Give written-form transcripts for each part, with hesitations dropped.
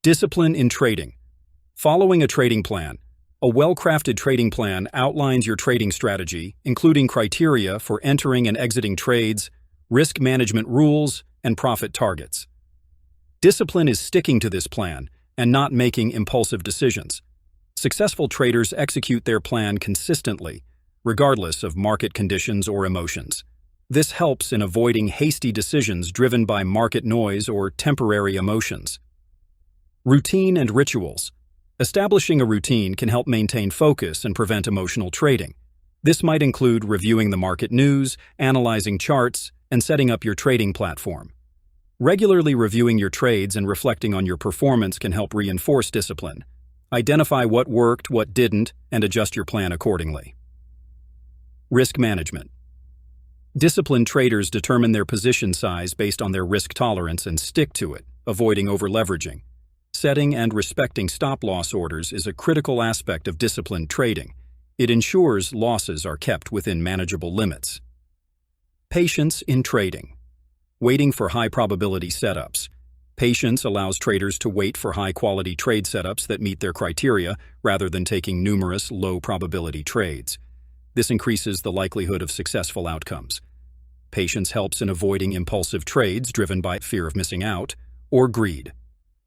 Discipline in trading. Following a trading plan. A well-crafted trading plan outlines your trading strategy, including criteria for entering and exiting trades, risk management rules, and profit targets. Discipline is sticking to this plan and not making impulsive decisions. Successful traders execute their plan consistently, regardless of market conditions or emotions. This helps in avoiding hasty decisions driven by market noise or temporary emotions. Routine and rituals. Establishing a routine can help maintain focus and prevent emotional trading. This might include reviewing the market news, analyzing charts, and setting up your trading platform. Regularly reviewing your trades and reflecting on your performance can help reinforce discipline. Identify what worked, what didn't, and adjust your plan accordingly. Risk management. Disciplined traders determine their position size based on their risk tolerance and stick to it, avoiding over-leveraging. Setting and respecting stop-loss orders is a critical aspect of disciplined trading. It ensures losses are kept within manageable limits. Patience in trading. Waiting for high-probability setups. Patience allows traders to wait for high-quality trade setups that meet their criteria rather than taking numerous low-probability trades. This increases the likelihood of successful outcomes. Patience helps in avoiding impulsive trades driven by fear of missing out or greed.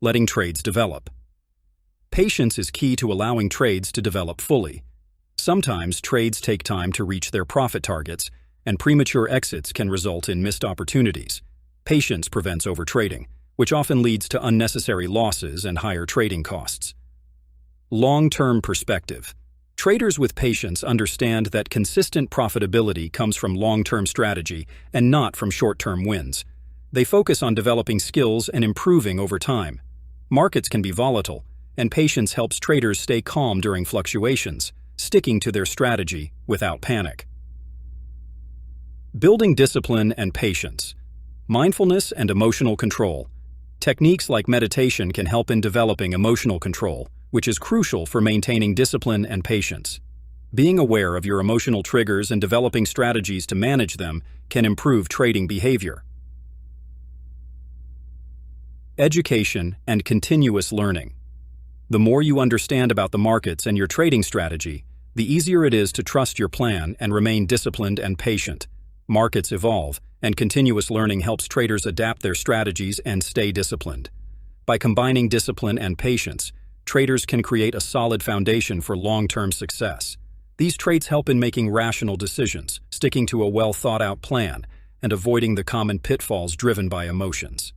Letting trades develop. Patience is key to allowing trades to develop fully. Sometimes trades take time to reach their profit targets, and premature exits can result in missed opportunities. Patience prevents overtrading, which often leads to unnecessary losses and higher trading costs. Long-term perspective. Traders with patience understand that consistent profitability comes from long-term strategy and not from short-term wins. They focus on developing skills and improving over time. Markets can be volatile, and patience helps traders stay calm during fluctuations, sticking to their strategy without panic. Building discipline and patience. Mindfulness and emotional control. Techniques like meditation can help in developing emotional control, which is crucial for maintaining discipline and patience. Being aware of your emotional triggers and developing strategies to manage them can improve trading behavior. Education and continuous learning. The more you understand about the markets and your trading strategy, the easier it is to trust your plan and remain disciplined and patient. Markets evolve, and continuous learning helps traders adapt their strategies and stay disciplined. By combining discipline and patience, traders can create a solid foundation for long-term success. These traits help in making rational decisions, sticking to a well-thought-out plan, and avoiding the common pitfalls driven by emotions.